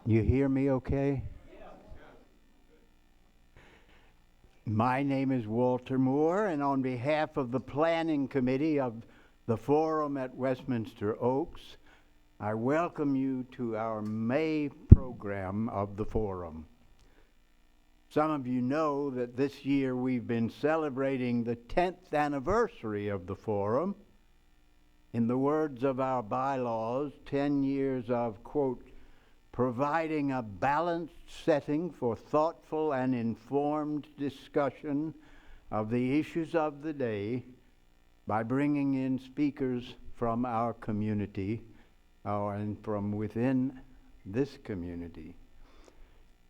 You hear me okay? My name is Walter Moore, and on behalf of the Planning Committee of the Forum at Westminster Oaks, I welcome you to our May program of the Forum. Some of you know that this year we've been celebrating the 10th anniversary of the Forum. In the words of our bylaws, 10 years of, quote, providing a balanced setting for thoughtful and informed discussion of the issues of the day by bringing in speakers from our community and from within this community.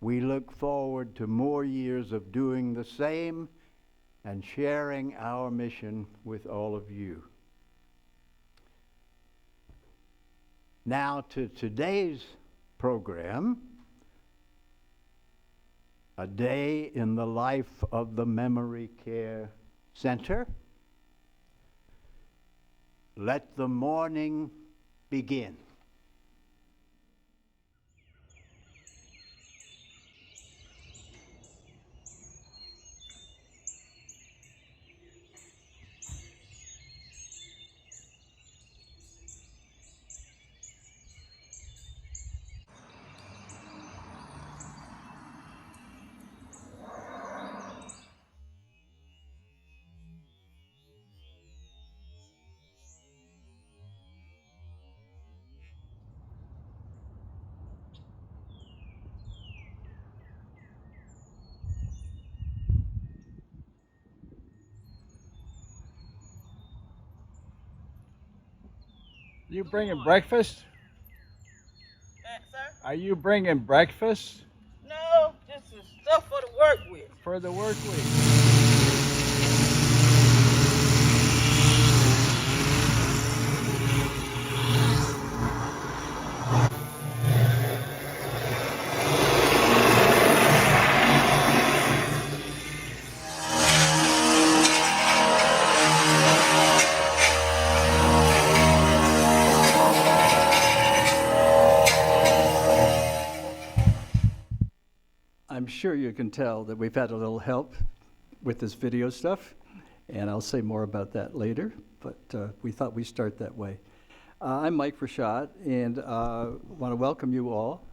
We look forward to more years of doing the same and sharing our mission with all of you. Now to today's program, a day in the life of the Memory Care Center. Let the morning begin. You bringing breakfast? Sir? Are you bringing breakfast? No, this is stuff for the work week. For the work week. I'm sure you can tell that we've had a little help with this video stuff, and I'll say more about that later, but we thought we'd start that way. I'm Mike Rashad, and want to welcome you all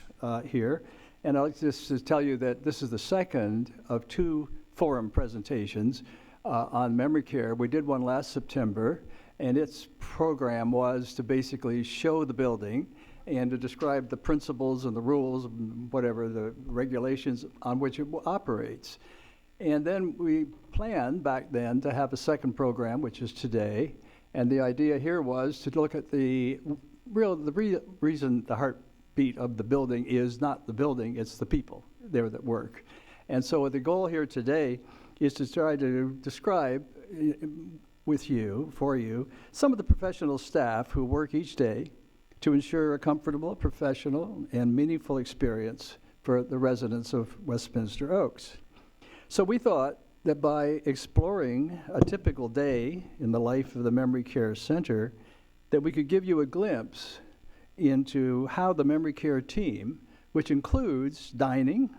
here, and I'll just tell you that this is the second of two forum presentations on memory care. We did one last September, and its program was to basically show the building and to describe the principles and the rules, whatever the regulations on which it operates. And then we planned back then to have a second program, which is today. And the idea here was to look at the reason the heartbeat of the building is not the building, it's the people there that work. And so the goal here today is to try to describe for you, some of the professional staff who work each day to ensure a comfortable, professional, and meaningful experience for the residents of Westminster Oaks. So we thought that by exploring a typical day in the life of the Memory Care Center, that we could give you a glimpse into how the memory care team, which includes dining,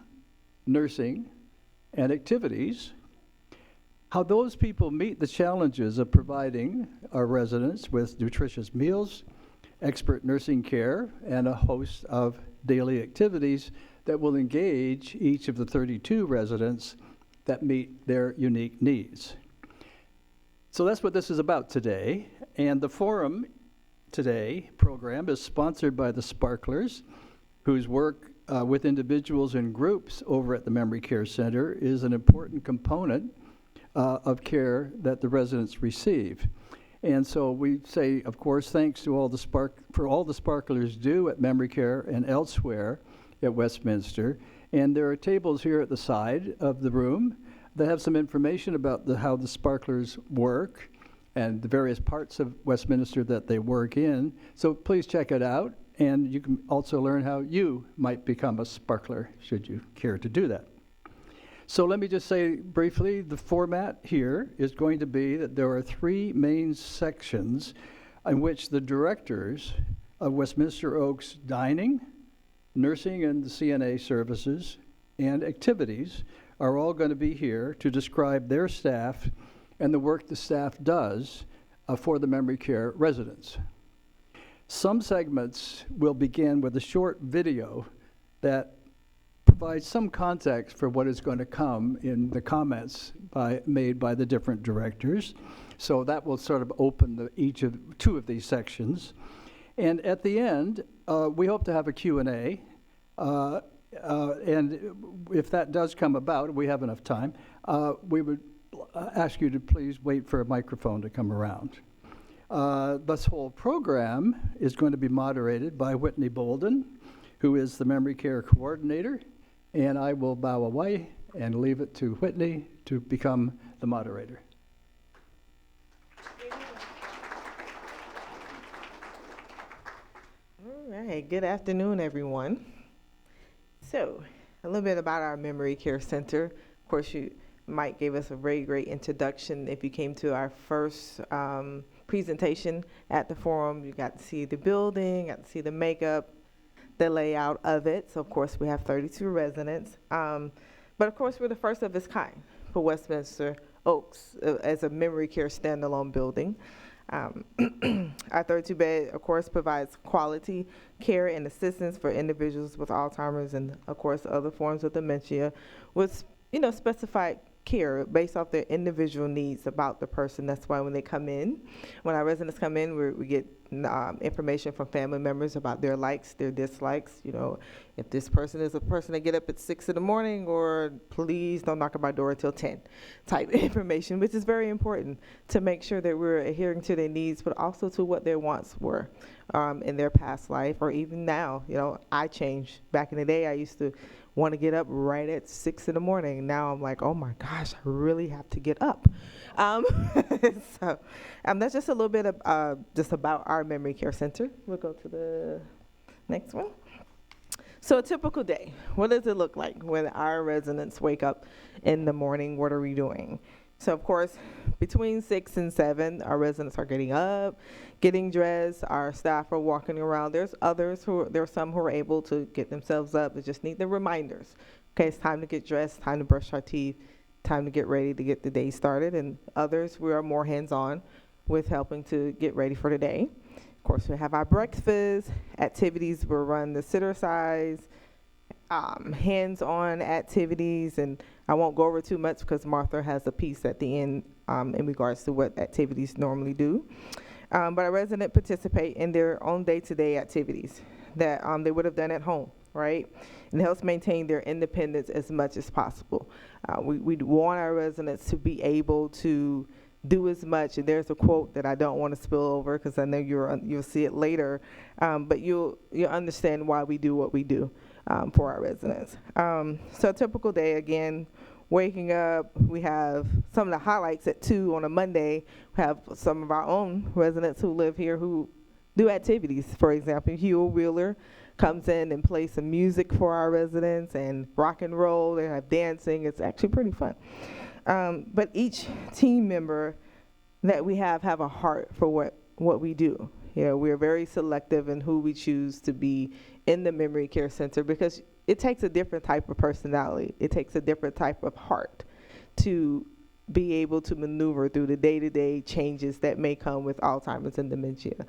nursing, and activities, how those people meet the challenges of providing our residents with nutritious meals, expert nursing care, and a host of daily activities that will engage each of the 32 residents that meet their unique needs. So that's what this is about today. And the Forum Today program is sponsored by the Sparklers, whose work with individuals and groups over at the Memory Care Center is an important component of care that the residents receive. And so we say, of course, thanks to all the Sparklers do at Memory Care and elsewhere at Westminster. And there are tables here at the side of the room that have some information about how the Sparklers work and the various parts of Westminster that they work in. So please check it out, and you can also learn how you might become a Sparkler should you care to do that. So let me just say briefly, the format here is going to be that there are three main sections in which the directors of Westminster Oaks dining, nursing and CNA services, and activities are all going to be here to describe their staff and the work the staff does for the memory care residents. Some segments will begin with a short video that provides some context for what is going to come in the comments made by the different directors. So that will sort of open each of two of these sections. And at the end, we hope to have a Q&A. And if that does come about, we have enough time, we would ask you to please wait for a microphone to come around. This whole program is going to be moderated by Whitney Bolden, who is the memory care coordinator, and I will bow away and leave it to Whitney to become the moderator. All right, good afternoon, everyone. So, a little bit about our Memory Care Center. Of course, Mike gave us a very great introduction. If you came to our first presentation at the forum, you got to see the building, got to see the makeup, the layout of it. So, of course, we have 32 residents. But, of course, we're the first of its kind for Westminster Oaks as a memory care standalone building. Our 32-bed, of course, provides quality care and assistance for individuals with Alzheimer's and, of course, other forms of dementia with, specified care based off their individual needs about the person. That's why when they come in, when our residents come in, we get information from family members about their likes, their dislikes. If this person is a person that get up at 6 in the morning, or please don't knock on my door until 10 type information, which is very important to make sure that we're adhering to their needs, but also to what their wants were in their past life, or even now. I changed. Back in the day, I used to want to get up right at 6 in the morning. Now I'm like, oh my gosh, I really have to get up. So that's just a little bit of just about our memory care center. We'll go to the next one. So a typical day, what does it look like when our residents wake up in the morning? What are we doing? So of course, between 6 and 7, our residents are getting up, getting dressed. Our staff are walking around. There are some who are able to get themselves up. They just need the reminders. Okay, it's time to get dressed, time to brush our teeth, time to get ready to get the day started. And others, we are more hands-on with helping to get ready for the day. Of course, we have our breakfast activities. We'll run the sit-or-size, hands-on activities, and I won't go over too much because Martha has a piece at the end in regards to what activities normally do. But our residents participate in their own day-to-day activities that they would have done at home, right? And it helps maintain their independence as much as possible. We want our residents to be able to do as much, and there's a quote that I don't want to spill over because I know you'll see it later, but you'll understand why we do what we do for our residents. So a typical day, again, waking up, we have some of the highlights at 2 on a Monday. We have some of our own residents who live here who do activities. For example, Hugh Wheeler comes in and plays some music for our residents and rock and roll. They have dancing. It's actually pretty fun. But each team member that we have a heart for what we do. We're very selective in who we choose to be in the memory care center because it takes a different type of personality. It takes a different type of heart to be able to maneuver through the day-to-day changes that may come with Alzheimer's and dementia.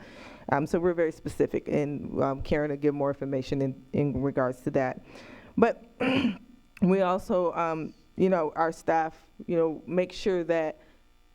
So we're very specific, and Karen will give more information in regards to that. But we also, our staff, make sure that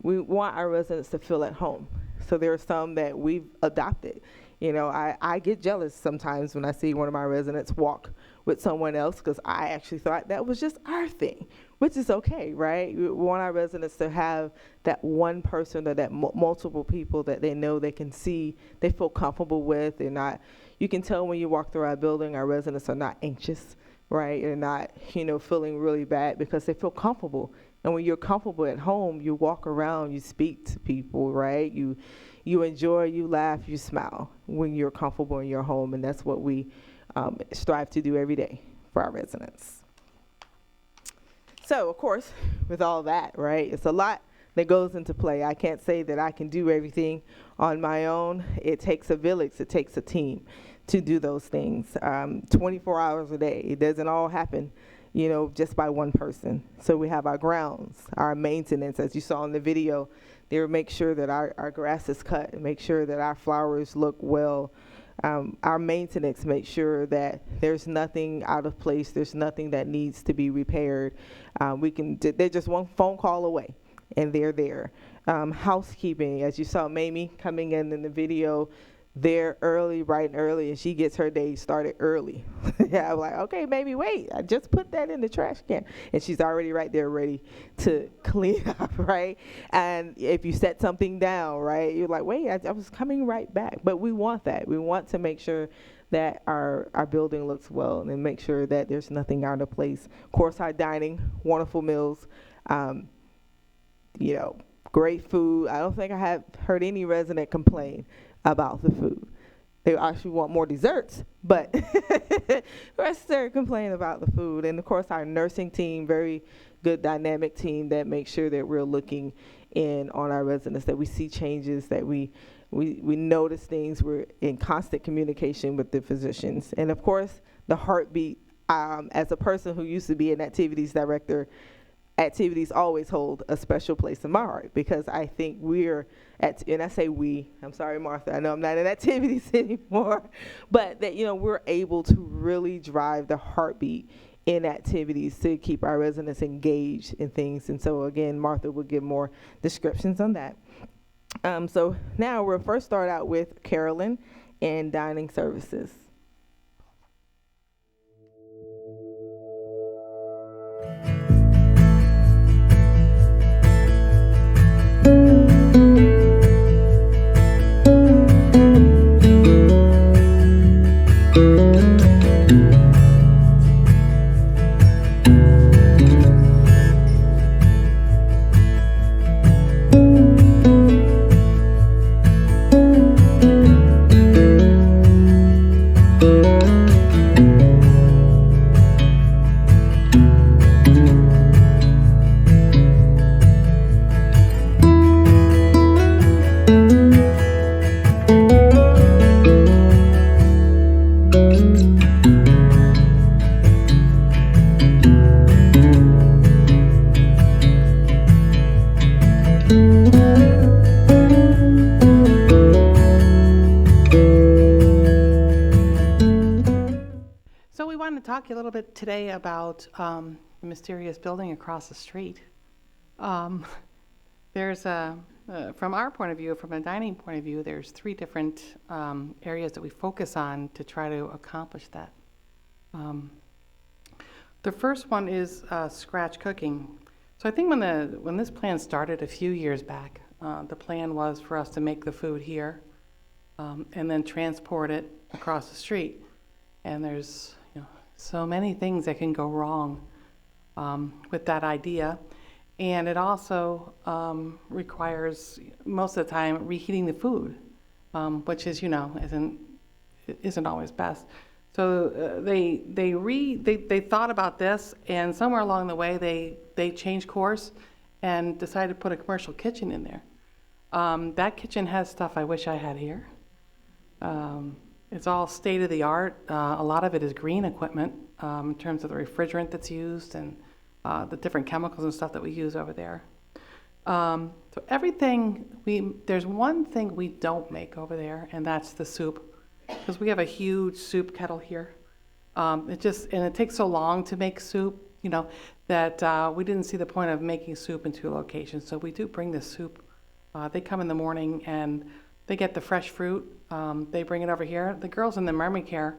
we want our residents to feel at home. So there are some that we've adopted. I get jealous sometimes when I see one of my residents walk with someone else because I actually thought that was just our thing, which is okay, right? We want our residents to have that one person or that multiple people that they know they can see, they feel comfortable with. You can tell when you walk through our building, our residents are not anxious, right? They're not, feeling really bad because they feel comfortable. And when you're comfortable at home, you walk around, you speak to people, right? You enjoy, you laugh, you smile when you're comfortable in your home, and that's what we strive to do every day for our residents. So, of course, with all that, right, it's a lot that goes into play. I can't say that I can do everything on my own. It takes a village, it takes a team to do those things 24 hours a day. It doesn't all happen, you know, just by one person. So we have our grounds, our maintenance, as you saw in the video. They make sure that our grass is cut, and make sure that our flowers look well. Our maintenance makes sure that there's nothing out of place, there's nothing that needs to be repaired. They're just one phone call away, and they're there. Housekeeping, as you saw Mamie coming in the video, they're early, bright and early, and she gets her day started early. I'm like, okay, baby, wait, I just put that in the trash can. And she's already right there ready to clean up, right? And if you set something down, right, you're like, wait, I was coming right back. But we want that. We want to make sure that our building looks well and make sure that there's nothing out of place. Courtside dining, wonderful meals, you know, great food. I don't think I have heard any resident complain about the food. They actually want more desserts, but residents complain about the food. And of course, our nursing team, very good dynamic team that makes sure that we're looking in on our residents, that we see changes, that we notice things. We're in constant communication with the physicians. And of course, the heartbeat, as a person who used to be an activities director, activities always hold a special place in my heart, because I think and I say we, I'm sorry, Martha, I know I'm not in activities anymore, but that, you know, we're able to really drive the heartbeat in activities to keep our residents engaged in things. And so again, Martha will give more descriptions on that. So now we'll first start out with Carolyn and dining services. Talk a little bit today about the mysterious building across the street. There's from our point of view, from a dining point of view, there's 3 different areas that we focus on to try to accomplish that. The first one is scratch cooking. So I think when this plan started a few years back, the plan was for us to make the food here and then transport it across the street. And there's so many things that can go wrong with that idea. And it also requires, most of the time, reheating the food, which is, isn't always best. So they thought about this, and somewhere along the way they changed course and decided to put a commercial kitchen in there. That kitchen has stuff I wish I had here. It's all state of the art. A lot of it is green equipment in terms of the refrigerant that's used and the different chemicals and stuff that we use over there. So everything, there's one thing we don't make over there, and that's the soup, because we have a huge soup kettle here. It takes so long to make soup, that we didn't see the point of making soup in 2 locations. So we do bring the soup. They come in the morning and they get the fresh fruit. They bring it over here. The girls in the memory care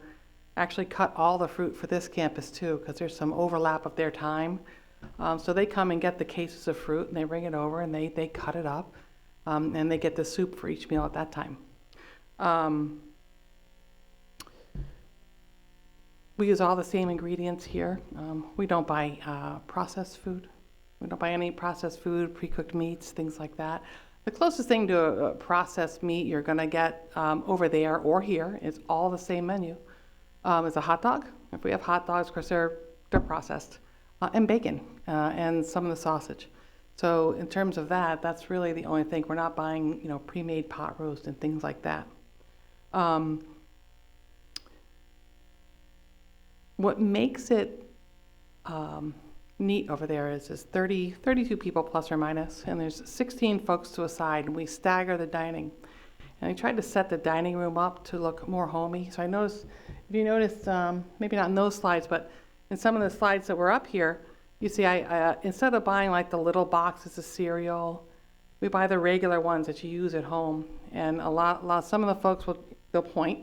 actually cut all the fruit for this campus too, because there's some overlap of their time. So they come and get the cases of fruit, and they bring it over, and they cut it up, and they get the soup for each meal at that time. We use all the same ingredients here. We don't buy processed food. We don't buy any processed food, pre-cooked meats, things like that. The closest thing to a processed meat you're going to get over there or here is all the same menu. Is a hot dog. If we have hot dogs, of course, they're processed, and bacon, and some of the sausage. So in terms of that, that's really the only thing. We're not buying, pre-made pot roast and things like that. What makes it neat over there is 32 people plus or minus, and there's 16 folks to a side, and we stagger the dining. And I tried to set the dining room up to look more homey. So I noticed, if you noticed, maybe not in those slides, but in some of the slides that were up here, you see I instead of buying like the little boxes of cereal, we buy the regular ones that you use at home. And some of the folks they'll point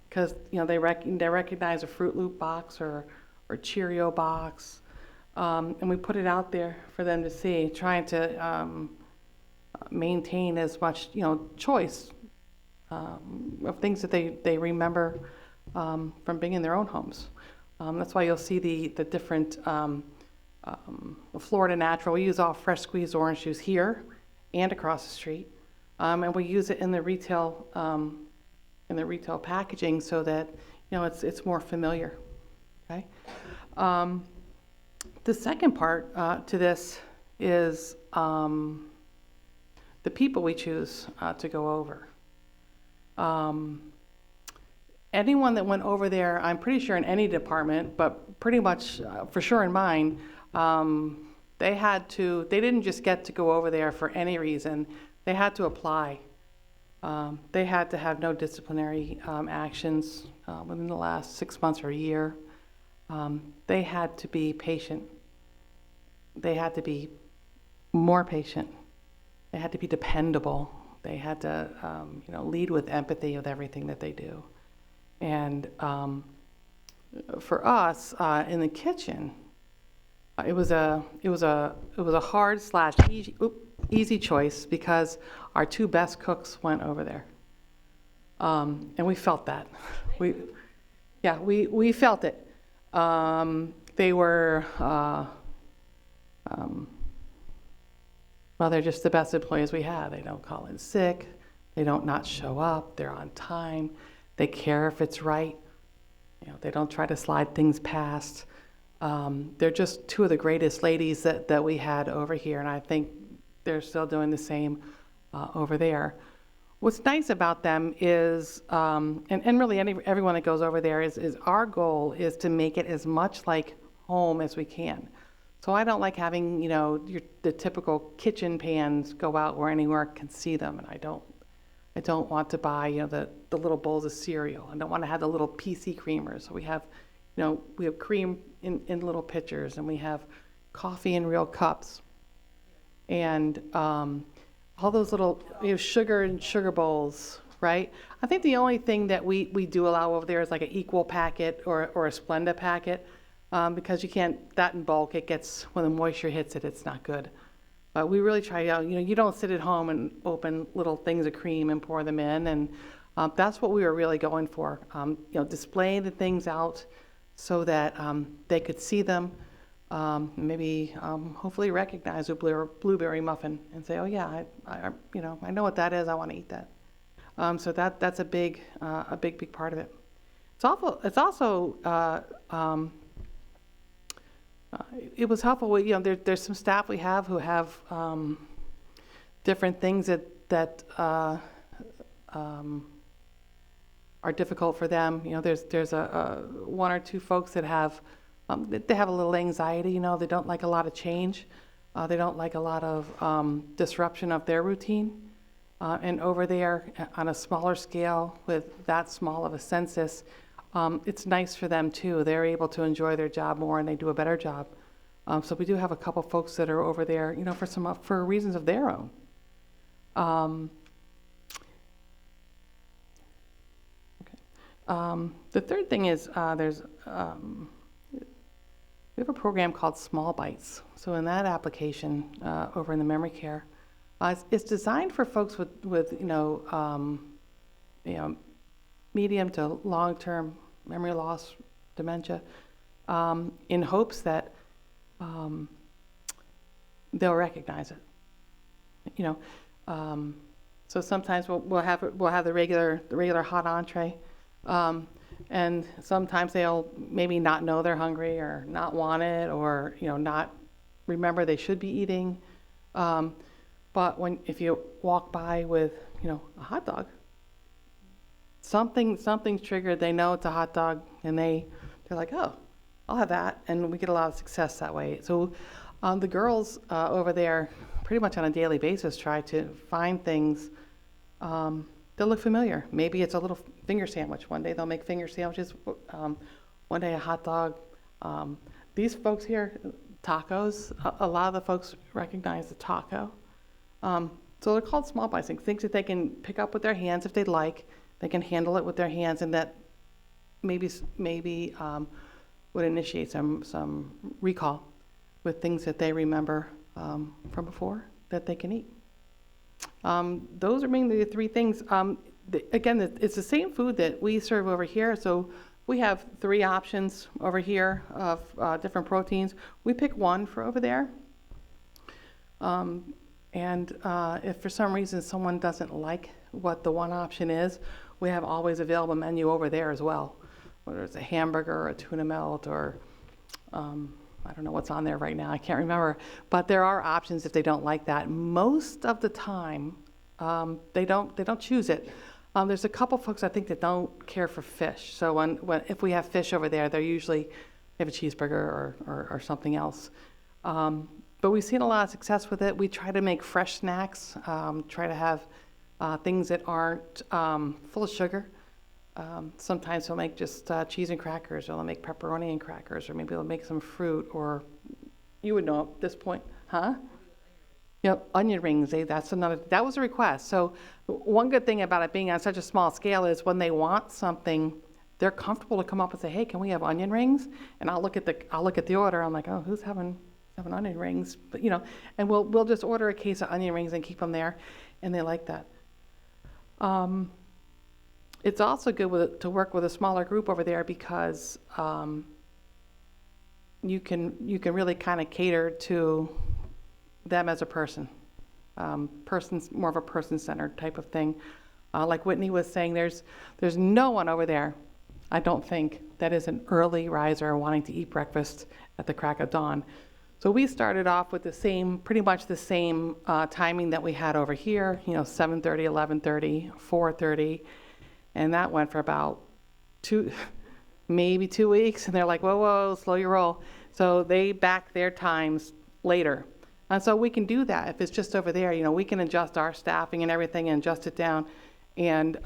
because they recognize a Fruit Loop box or Cheerio box, and we put it out there for them to see, trying to maintain as much choice of things that they remember from being in their own homes. That's why you'll see the different Florida Natural. We use all fresh squeezed orange juice here and across the street, and we use it in the retail packaging so that it's more familiar. Okay. The second part to this is the people we choose to go over. Anyone that went over there, I'm pretty sure in any department, but pretty much for sure in mine, they didn't just get to go over there for any reason. They had to apply. They had to have no disciplinary actions within the last 6 months or a year. They had to be patient. They had to be more patient. They had to be dependable. They had to, lead with empathy with everything that they do. And for us in the kitchen, it was a hard / easy choice because our two best cooks went over there, and we felt that. We felt it. They were they're just the best employees we have. They don't call in sick. They don't not show up. They're on time. They care if it's right. They don't try to slide things past. They're just two of the greatest ladies that we had over here, and I think they're still doing the same over there. What's nice about them is, and really everyone that goes over there is our goal is to make it as much like home as we can. So I don't like having the typical kitchen pans go out where anyone can see them, and I don't want to buy the little bowls of cereal. I don't want to have the little PC creamers. So we have cream in little pitchers, and we have coffee in real cups, and all those little sugar and sugar bowls, right? I think the only thing that we do allow over there is like an Equal packet or a Splenda packet, because you can't, that in bulk, it gets, when the moisture hits it, it's not good. But we really try out, you don't sit at home and open little things of cream and pour them in, and that's what we were really going for, displaying the things out so that they could see them, maybe hopefully recognize a blueberry muffin and say, oh yeah, I know what that is, I want to eat that. So that's a big part of it. It's also it was helpful. There's some staff we have who have different things that are difficult for them. There's a one or two folks that have they have a little anxiety. They don't like a lot of change. They don't like a lot of disruption of their routine. And over there, on a smaller scale, with that small of a census, it's nice for them too. They're able to enjoy their job more, and they do a better job. So we do have a couple folks that are over there, for reasons of their own. The third thing is we have a program called Small Bites. So in that application over in the memory care, it's designed for folks with medium to long-term memory loss, dementia, in hopes that they'll recognize it. So sometimes we'll have the regular hot entree, and sometimes they'll maybe not know they're hungry or not want it, or not remember they should be eating. But if you walk by with, a hot dog, something's triggered. They know it's a hot dog, and they're like, oh, I'll have that, and we get a lot of success that way. So the girls over there, pretty much on a daily basis, try to find things that look familiar. Maybe it's a little finger sandwich. One day they'll make finger sandwiches. One day a hot dog. These folks here, tacos. A lot of the folks recognize the taco. So they're called small bites, things that they can pick up with their hands if they'd like. They can handle it with their hands, and that maybe would initiate some recall with things that they remember from before that they can eat. Those are mainly the three things. Again, it's the same food that we serve over here. So we have 3 options over here of different proteins. We pick one for over there. If for some reason someone doesn't like what the one option is, we have always available menu over there as well. Whether it's a hamburger or a tuna melt or I don't know what's on there right now, I can't remember. But there are options if they don't like that. Most of the time, they don't choose it. There's a couple folks I think that don't care for fish. So if we have fish over there, they usually have a cheeseburger or something else. But we've seen a lot of success with it. We try to make fresh snacks, try to have things that aren't full of sugar. Sometimes they'll make just cheese and crackers, or they'll make pepperoni and crackers, or maybe they'll make some fruit, or you would know at this point, huh? Onion rings, that was a request. So one good thing about it being on such a small scale is when they want something, they're comfortable to come up and say, hey, can we have onion rings? And I'll look at the order. I'm like, oh, who's having onion rings? But and we'll just order a case of onion rings and keep them there, and they like that. It's also good to work with a smaller group over there because you can really kind of cater to them as a person. Person's more of a person-centered type of thing. Like Whitney was saying, there's no one over there, I don't think, that is an early riser wanting to eat breakfast at the crack of dawn. So we started off with pretty much the same timing that we had over here, 7:30, 11:30, 4:30, and that went for about maybe 2 weeks, and they're like, whoa, slow your roll. So they back their times later. And so we can do that. If it's just over there, we can adjust our staffing and everything and adjust it down, and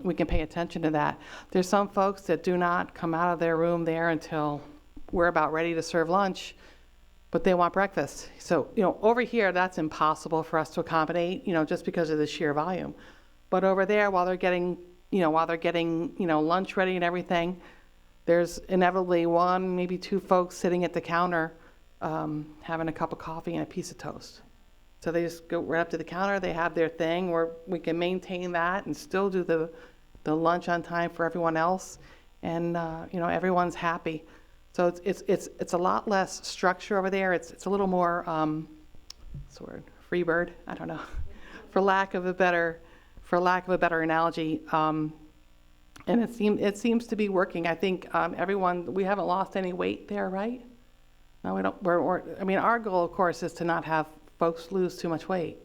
we can pay attention to that. There's some folks that do not come out of their room there until we're about ready to serve lunch, but they want breakfast. So, over here, that's impossible for us to accommodate, just because of the sheer volume. But over there, while they're getting lunch ready and everything, there's inevitably 1, maybe 2 folks sitting at the counter having a cup of coffee and a piece of toast. So they just go right up to the counter, they have their thing where we can maintain that and still do the lunch on time for everyone else, and everyone's happy. So it's a lot less structure over there. It's a little more free bird, I don't know, for lack of a better analogy. And it seems to be working. I think we haven't lost any weight there, right? No, we don't. Our goal, of course, is to not have folks lose too much weight,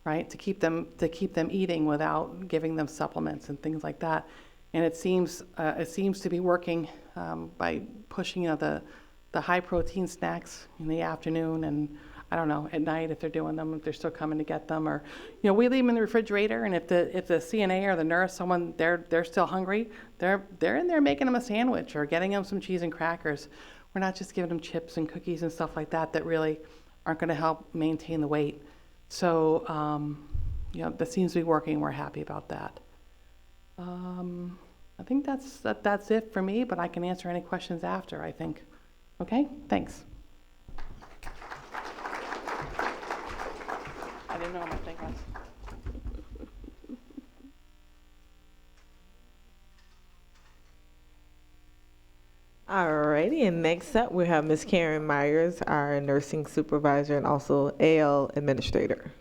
right? To keep them eating without giving them supplements and things like that. And it seems to be working by pushing the high protein snacks in the afternoon, and I don't know, at night if they're doing them, if they're still coming to get them, or we leave them in the refrigerator, and if the CNA or the nurse, someone they're still hungry, they're in there making them a sandwich or getting them some cheese and crackers. We're not just giving them chips and cookies and stuff like that really aren't going to help maintain the weight. So that seems to be working. We're happy about that. I think that's it for me, but I can answer any questions after, I think. Okay, thanks. I didn't know what my thing was. Alrighty, and next up we have Ms. Karen Myers, our nursing supervisor and also AL administrator.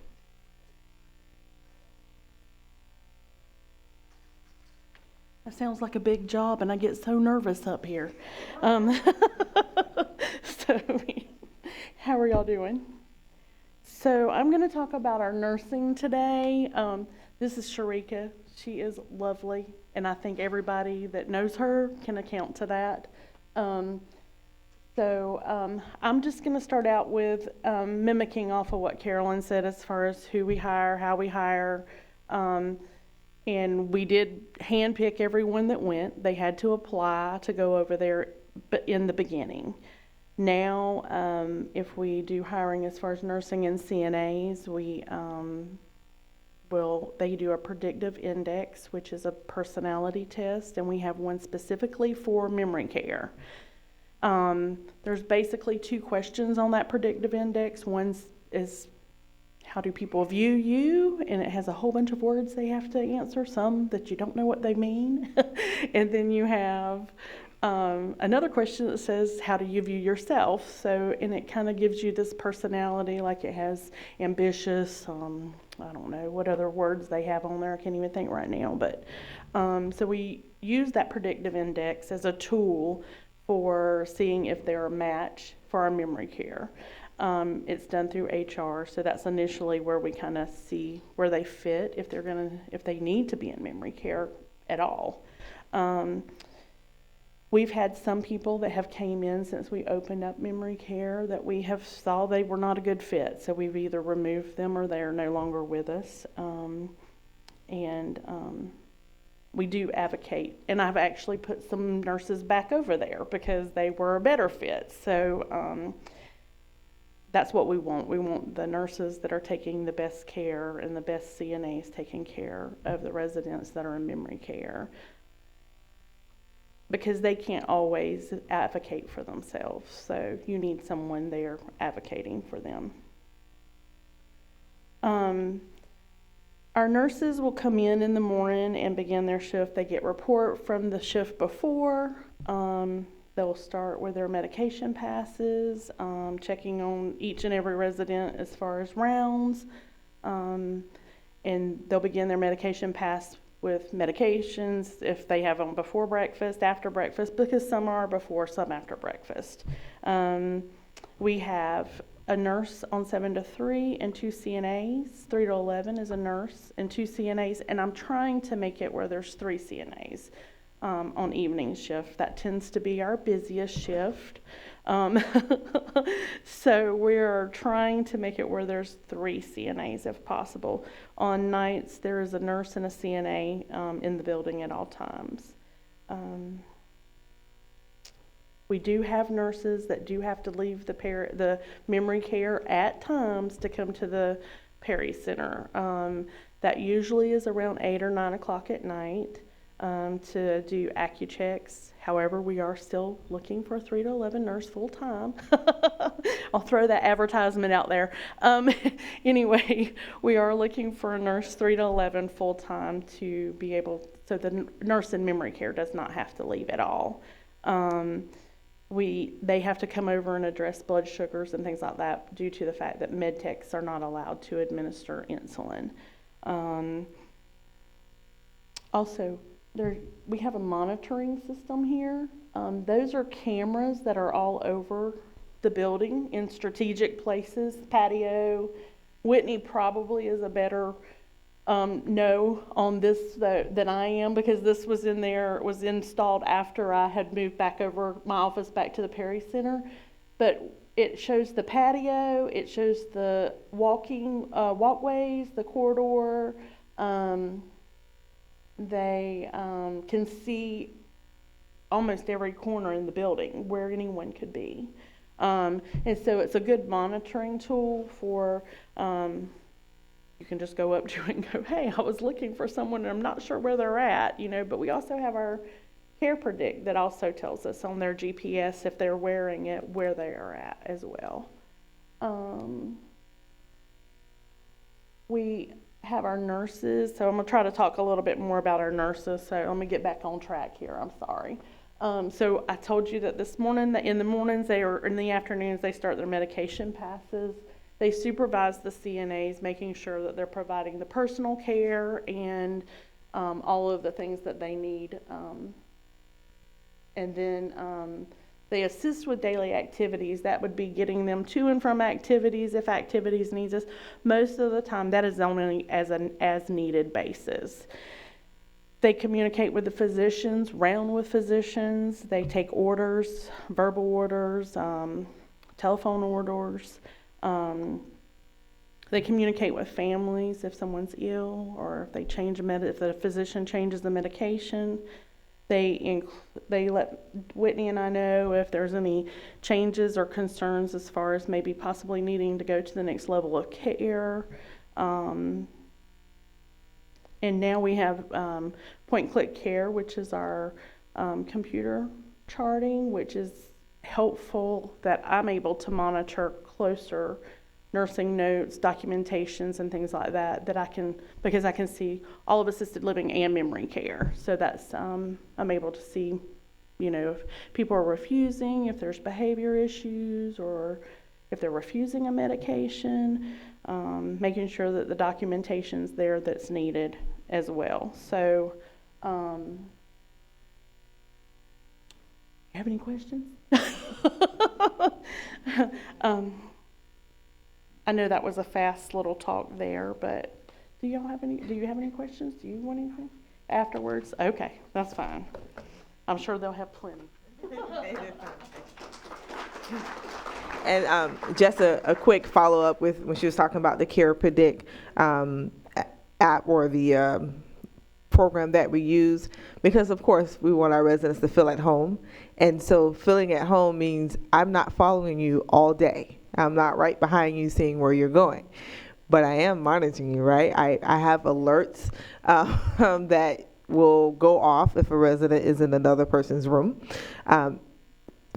That sounds like a big job, and I get so nervous up here. So, how are y'all doing? So I'm going to talk about our nursing today. This is Sharika. She is lovely, and I think everybody that knows her can account to that. I'm just going to start out with mimicking off of what Carolyn said as far as who we hire, how we hire. And we did handpick everyone that went. They had to apply to go over there in the beginning. Now, if we do hiring as far as nursing and CNAs, they do a predictive index, which is a personality test, and we have one specifically for memory care. There's basically 2 questions on that predictive index. One is, how do people view you? And it has a whole bunch of words they have to answer, some that you don't know what they mean. And then you have another question that says, how do you view yourself? So, and it kind of gives you this personality, like it has ambitious, I don't know what other words they have on there, I can't even think right now. But so we use that predictive index as a tool for seeing if they're a match for our memory care. It's done through HR, so that's initially where we kind of see where they fit, if they need to be in memory care at all. We've had some people that have came in since we opened up memory care that we have saw they were not a good fit, so we've either removed them or they are no longer with us. We do advocate, and I've actually put some nurses back over there because they were a better fit. So that's what we want. We want the nurses that are taking the best care and the best CNAs taking care of the residents that are in memory care, because they can't always advocate for themselves. So you need someone there advocating for them. Our nurses will come in the morning and begin their shift. They get report from the shift before. They'll start with their medication passes, checking on each and every resident as far as rounds. And they'll begin their medication pass with medications, if they have them before breakfast, after breakfast, because some are before, some after breakfast. We have a nurse on 7 to 3 and 2 CNAs. 3 to 11 is a nurse and 2 CNAs, and I'm trying to make it where there's 3 CNAs on evening shift. That tends to be our busiest shift. So we're trying to make it where there's 3 CNAs if possible. On nights, there is a nurse and a CNA in the building at all times. We do have nurses that do have to leave the memory care at times to come to the Perry Center. That usually is around 8 or 9 o'clock at night. To do AccuChecks. However, we are still looking for a 3 to 11 nurse full time. I'll throw that advertisement out there. Anyway, we are looking for a nurse 3 to 11 full time to be able, so the nurse in memory care does not have to leave at all. They have to come over and address blood sugars and things like that due to the fact that med techs are not allowed to administer insulin. Also, we have a monitoring system here. Those are cameras that are all over the building in strategic places, patio. Whitney probably is a better know on this than I am, because this was was installed after I had moved back over my office back to the Perry Center. But it shows the patio, it shows the walkways, the corridor. They can see almost every corner in the building where anyone could be. And so it's a good monitoring tool for, you can just go up to it and go, hey, I was looking for someone and I'm not sure where they're at, but we also have our Care Predict that also tells us on their GPS, if they're wearing it, where they are at as well. We have our nurses, so I'm going to try to talk a little bit more about our nurses. So let me get back on track here. I'm sorry. So I told you that this morning, that in the mornings, in the afternoons, they start their medication passes. They supervise the CNAs, making sure that they're providing the personal care and all of the things that they need. And then They assist with daily activities. That would be getting them to and from activities if activities needs us. Most of the time, that is only as an as-needed basis. They communicate with the physicians, round with physicians. They take orders, verbal orders, telephone orders. They communicate with families if someone's ill or if they change if the physician changes the medication. They let Whitney and I know if there's any changes or concerns as far as maybe possibly needing to go to the next level of care. And now we have point-click care, which is our computer charting, which is helpful that I'm able to monitor closer nursing notes, documentations, and things like that, because I can see all of assisted living and memory care. So that's, I'm able to see, if people are refusing, if there's behavior issues, or if they're refusing a medication, making sure that the documentation's there that's needed as well. So, you have any questions? I know that was a fast little talk there, but do you have any questions? Do you want anything afterwards? Okay, that's fine. I'm sure they'll have plenty. And just a quick follow-up with when she was talking about the Care Predict app or the program that we use, because of course we want our residents to feel at home. And so feeling at home means I'm not following you all day. I'm not right behind you seeing where you're going, but I am monitoring you, right? I have alerts that will go off if a resident is in another person's room.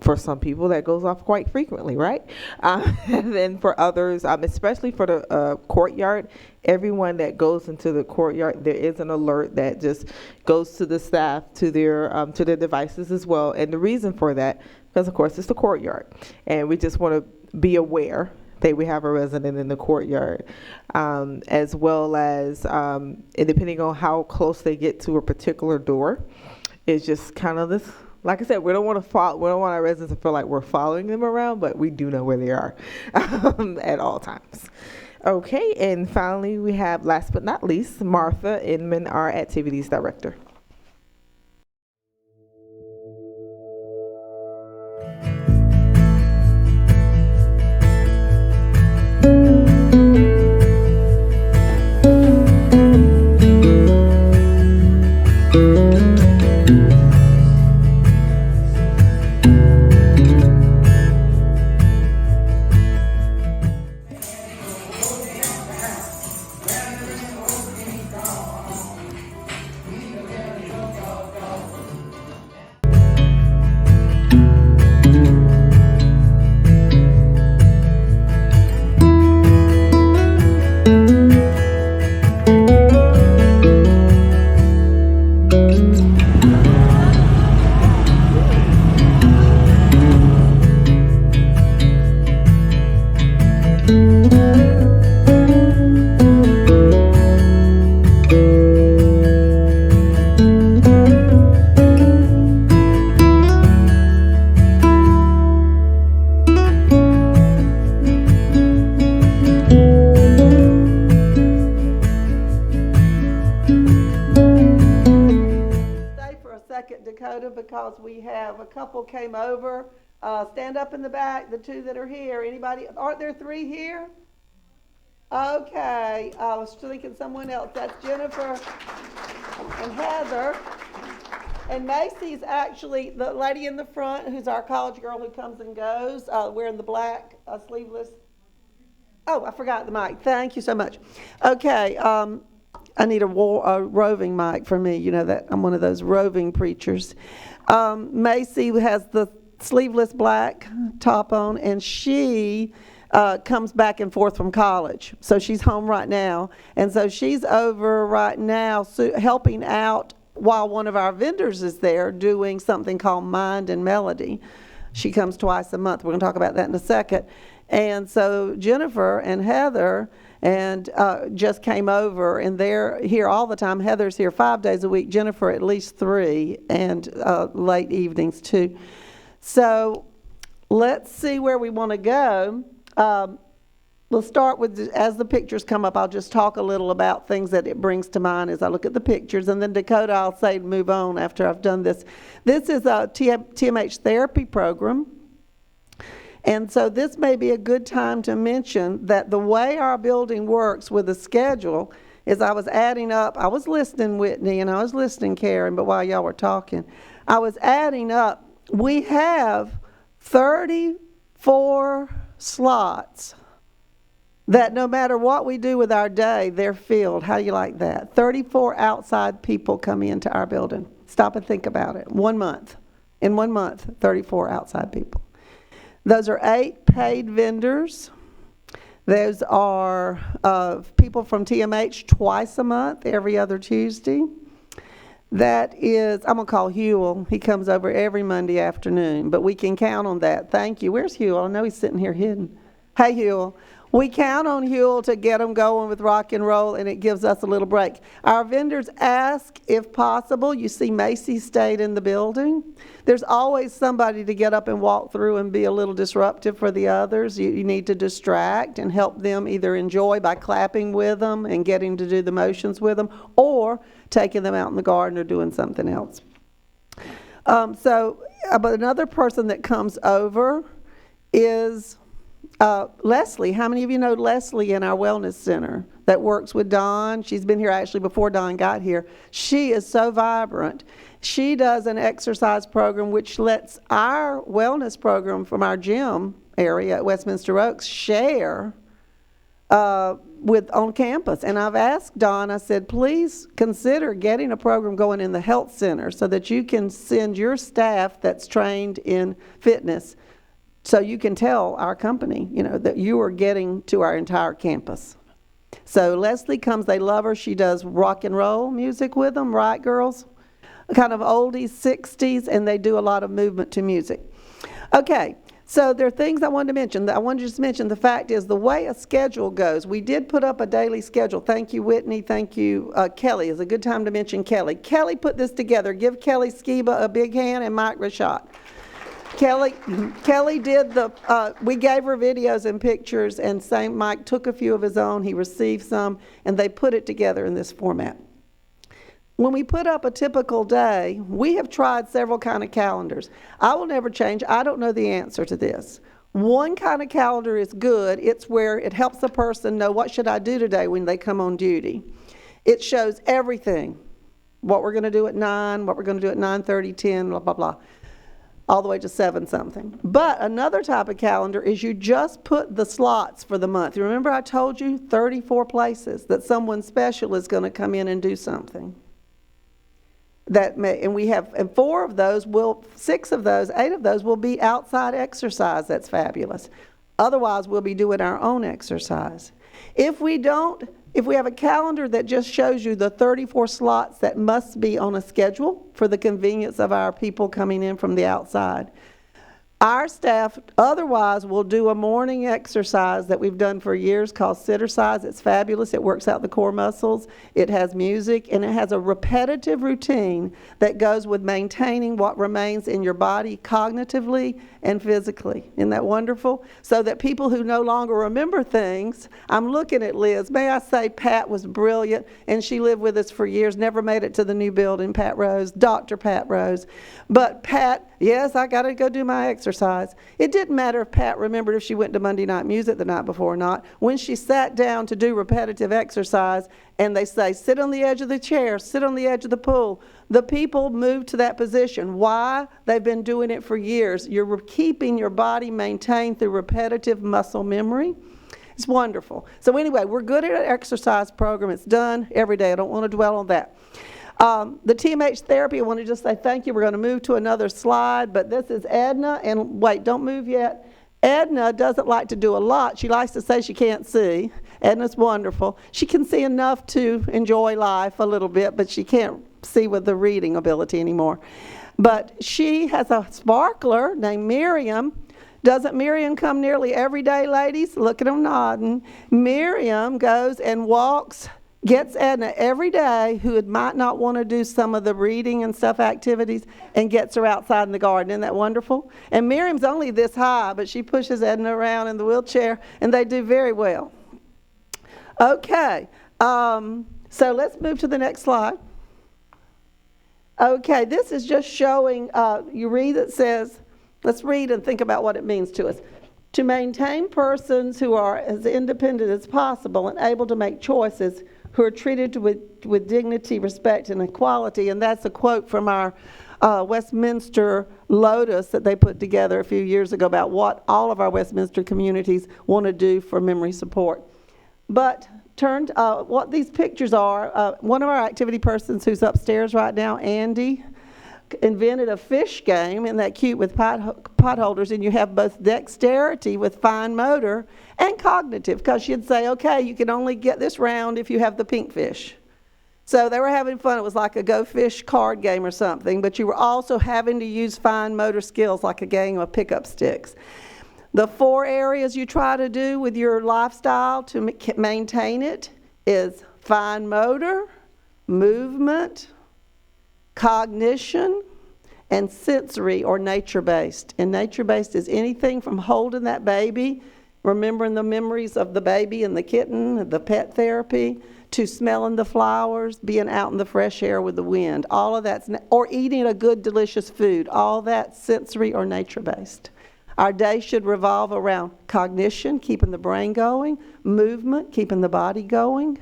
For some people, that goes off quite frequently, right? And then for others, especially for the courtyard, everyone that goes into the courtyard, there is an alert that just goes to the staff, to their devices as well. And the reason for that, because of course it's the courtyard, and we just want to be aware that we have a resident in the courtyard, as well as, and depending on how close they get to a particular door, it's just kind of this. Like I said, we don't want our residents to feel like we're following them around, but we do know where they are at all times. Okay, and finally we have, last but not least, Martha Inman, our Activities Director. Because we have a couple came over. Stand up in the back, the two that are here. Anybody? Aren't there three here? Okay. I was thinking someone else. That's Jennifer and Heather. And Macy's actually the lady in the front who's our college girl who comes and goes, wearing the black sleeveless. Oh, I forgot the mic. Thank you so much. Okay. I need a roving mic for me. You know that I'm one of those roving preachers. Macy has the sleeveless black top on, and she comes back and forth from college. So she's home right now. And so she's over right now helping out while one of our vendors is there doing something called Mind and Melody. She comes twice a month. We're going to talk about that in a second. And so Jennifer and Heather and just came over, and they're here all the time. Heather's here 5 days a week, Jennifer at least 3, and late evenings too. So let's see where we want to go. We'll start with, as the pictures come up, I'll just talk a little about things that it brings to mind as I look at the pictures, and then Dakota, I'll say move on after I've done this. This is a TMH therapy program. And so this may be a good time to mention that the way our building works with the schedule is I was adding up, I was listening, Whitney, and I was listening, Karen, but while y'all were talking, I was adding up. We have 34 slots that no matter what we do with our day, they're filled. How do you like that? 34 outside people come into our building. Stop and think about it. 1 month. In 1 month, 34 outside people. Those are 8 paid vendors. Those are people from TMH twice a month, every other Tuesday. That is, I'm going to call Huel. He comes over every Monday afternoon, but we can count on that. Thank you. Where's Huel? I know he's sitting here hidden. Hey, Huel. We count on Huel to get them going with rock and roll, and it gives us a little break. Our vendors ask, if possible, you see Macy stayed in the building. There's always somebody to get up and walk through and be a little disruptive for the others. You need to distract and help them either enjoy by clapping with them and getting to do the motions with them, or taking them out in the garden or doing something else. But another person that comes over is Leslie. How many of you know Leslie in our wellness center that works with Don? She's been here actually before Don got here. She is so vibrant. She does an exercise program which lets our wellness program from our gym area at Westminster Oaks share on campus. And I've asked Don, I said, please consider getting a program going in the health center so that you can send your staff that's trained in fitness, so you can tell our company, that you are getting to our entire campus. So Leslie comes, they love her. She does rock and roll music with them, right, girls? Kind of oldies, 60s, and they do a lot of movement to music. Okay, so there are things I wanted to mention. I wanted to just mention the fact is the way a schedule goes, we did put up a daily schedule. Thank you, Whitney. Thank you, Kelly. It's a good time to mention Kelly. Kelly put this together. Give Kelly Skiba a big hand, and Mike Rashad. Kelly did we gave her videos and pictures, and Mike took a few of his own, he received some, and they put it together in this format. When we put up a typical day, we have tried several kind of calendars. I will never change. I don't know the answer to this. One kind of calendar is good. It's where it helps a person know what should I do today when they come on duty. It shows everything, what we're going to do at 9, what we're going to do at 9:30, 10, blah, blah, blah, all the way to 7 something. But another type of calendar is you just put the slots for the month. You remember I told you 34 places that someone special is going to come in and do something. And we have, and 4 of those 6 of those, 8 of those will be outside exercise. That's fabulous. Otherwise, we'll be doing our own exercise. If we have a calendar that just shows you the 34 slots that must be on a schedule for the convenience of our people coming in from the outside, our staff otherwise will do a morning exercise that we've done for years called Sittercise. It's fabulous. It works out the core muscles. It has music, and it has a repetitive routine that goes with maintaining what remains in your body cognitively and physically. Isn't that wonderful? So that people who no longer remember things, I'm looking at Liz. May I say Pat was brilliant, and she lived with us for years, never made it to the new building, Pat Rose, Dr. Pat Rose. But Pat, yes, I got to go do my exercise. It didn't matter if Pat remembered if she went to Monday night music the night before or not. When she sat down to do repetitive exercise, and they say, sit on the edge of the chair, sit on the edge of the pool, the people moved to that position. Why? They've been doing it for years. You're keeping your body maintained through repetitive muscle memory. It's wonderful. So anyway, we're good at an exercise program. It's done every day. I don't want to dwell on that. The TMH therapy, I want to just say thank you. We're going to move to another slide, but this is Edna, and wait, don't move yet. Edna doesn't like to do a lot. She likes to say she can't see. Edna's wonderful. She can see enough to enjoy life a little bit, but she can't see with the reading ability anymore. But she has a sparkler named Miriam. Doesn't Miriam come nearly every day, ladies? Look at them nodding. Miriam goes and walks gets Edna every day, who might not want to do some of the reading and stuff activities, and gets her outside in the garden. Isn't that wonderful? And Miriam's only this high, but she pushes Edna around in the wheelchair, and they do very well. Okay, so let's move to the next slide. Okay, this is just showing, you read, it says, let's read and think about what it means to us. To maintain persons who are as independent as possible and able to make choices, who are treated with dignity, respect, and equality. And that's a quote from our Westminster Lotus that they put together a few years ago about what all of our Westminster communities want to do for memory support. But what these pictures are, one of our activity persons who's upstairs right now, Andy, invented a fish game, and that cute, with pot holders, and you have both dexterity with fine motor and cognitive, because she'd say, okay, you can only get this round if you have the pink fish. So they were having fun. It was like a Go Fish card game or something, but you were also having to use fine motor skills like a game of pickup sticks. The 4 areas you try to do with your lifestyle to maintain it is fine motor, movement, cognition, and sensory or nature-based. And nature-based is anything from holding that baby, remembering the memories of the baby and the kitten, the pet therapy, to smelling the flowers, being out in the fresh air with the wind. All of that's, or eating a good, delicious food. All that's sensory or nature-based. Our day should revolve around cognition, keeping the brain going, movement, keeping the body going,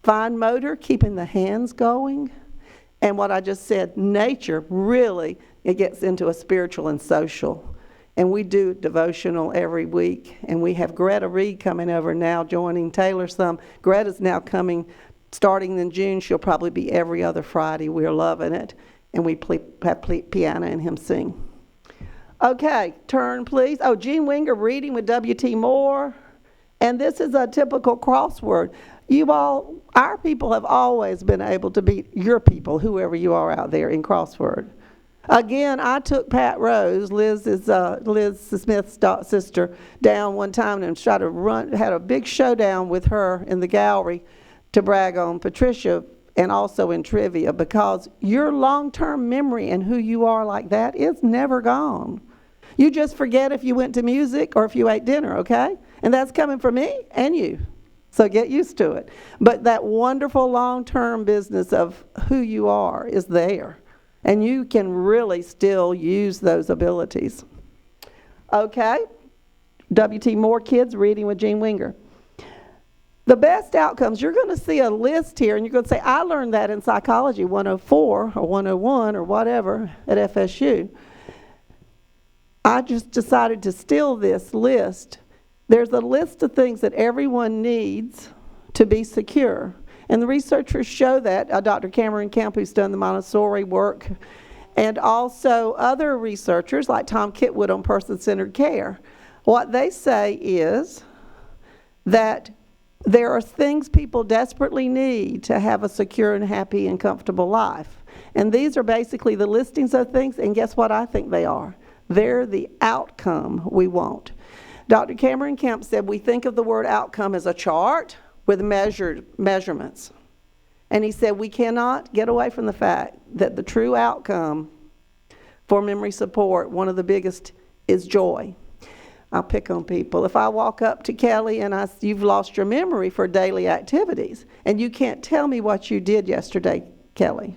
fine motor, keeping the hands going, and what I just said, nature, really, it gets into a spiritual and social. And we do devotional every week. And we have Greta Reed coming over now, joining Taylor some. Greta's now coming, starting in June. She'll probably be every other Friday. We're loving it. And we have piano and him sing. Okay, turn please. Oh, Gene Winger reading with W.T. Moore. And this is a typical crossword. Our people have always been able to beat your people, whoever you are out there, in crossword. Again, I took Pat Rose, Liz Smith's sister, down one time and had a big showdown with her in the gallery to brag on Patricia, and also in trivia, because your long-term memory and who you are like that is never gone. You just forget if you went to music or if you ate dinner, okay? And that's coming from me and you. So get used to it. But that wonderful long-term business of who you are is there. And you can really still use those abilities. Okay, W.T. Moore kids reading with Gene Winger. The best outcomes, you're going to see a list here, and you're going to say, I learned that in Psychology 104 or 101 or whatever at FSU. I just decided to steal this list. There's a list of things that everyone needs to be secure. And the researchers show that, Dr. Cameron Kemp, who's done the Montessori work, and also other researchers like Tom Kitwood on person-centered care. What they say is that there are things people desperately need to have a secure and happy and comfortable life. And these are basically the listings of things, and guess what I think they are? They're the outcome we want. Dr. Cameron Kemp said we think of the word outcome as a chart with measurements. And he said we cannot get away from the fact that the true outcome for memory support, one of the biggest, is joy. I'll pick on people. If I walk up to Kelly and you've lost your memory for daily activities, and you can't tell me what you did yesterday, Kelly,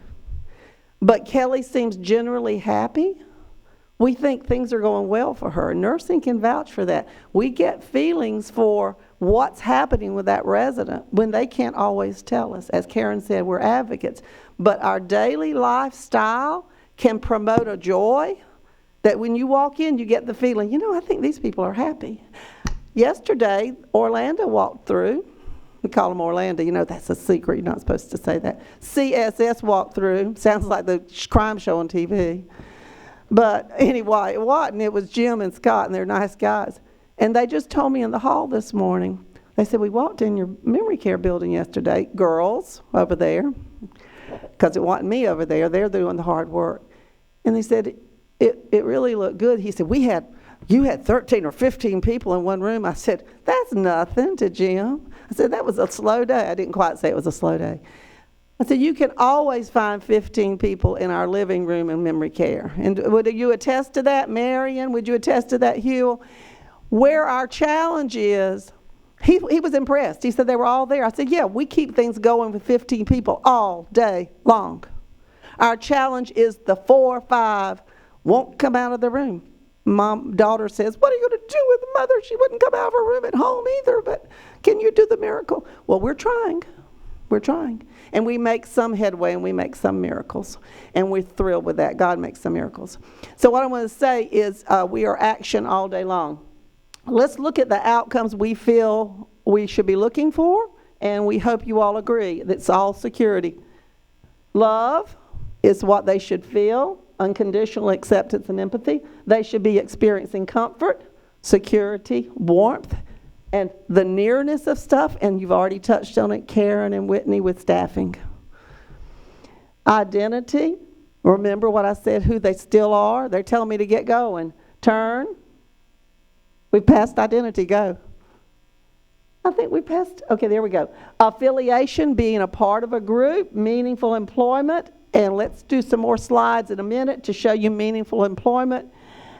but Kelly seems generally happy, we think things are going well for her. Nursing can vouch for that. We get feelings for what's happening with that resident when they can't always tell us. As Karen said, we're advocates. But our daily lifestyle can promote a joy that when you walk in, you get the feeling, I think these people are happy. Yesterday, Orlando walked through. We call them Orlando. That's a secret. You're not supposed to say that. CSS walked through. Sounds like the crime show on TV. But anyway, it wasn't. It was Jim and Scott, and they're nice guys. And they just told me in the hall this morning, they said, we walked in your memory care building yesterday, girls over there, because it wasn't me over there. They're doing the hard work. And they said, it really looked good. He said, we had you had 13 or 15 people in one room. I said, that's nothing to Jim. I said, that was a slow day. I didn't quite say it was a slow day. I said, you can always find 15 people in our living room in memory care. And would you attest to that, Marion? Would you attest to that, Hugh? Where our challenge is, he was impressed. He said they were all there. I said, yeah, we keep things going with 15 people all day long. Our challenge is the 4 or 5 won't come out of the room. Daughter says, what are you going to do with mother? She wouldn't come out of her room at home either, but can you do the miracle? Well, we're trying. We're trying. And we make some headway and we make some miracles. And we're thrilled with that. God makes some miracles. So what I want to say is we are action all day long. Let's look at the outcomes we feel we should be looking for. And we hope you all agree. That's all security. Love is what they should feel. Unconditional acceptance and empathy. They should be experiencing comfort, security, warmth, and the nearness of stuff. And you've already touched on it, Karen and Whitney, with staffing. Identity. Remember what I said, who they still are. They're telling me to get going. Turn. We passed identity. Go. I think we passed. Okay, there we go. Affiliation, being a part of a group. Meaningful employment. And let's do some more slides in a minute to show you meaningful employment.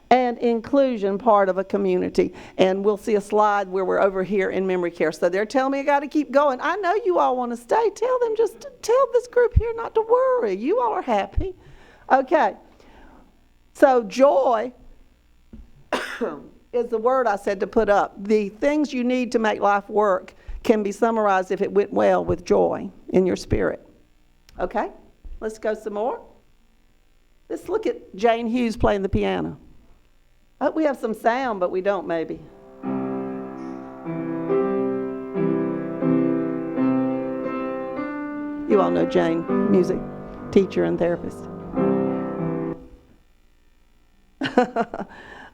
And inclusion, part of a community. And we'll see a slide where we're over here in memory care. So they're telling me I got to keep going. I know you all want to stay. Tell them, just tell this group here not to worry. You all are happy. Okay. So joy is the word I said to put up. The things you need to make life work can be summarized, if it went well, with joy in your spirit. Okay? Let's go some more. Let's look at Jane Hughes playing the piano. I hope we have some sound, but we don't maybe. You all know Jane, music teacher and therapist.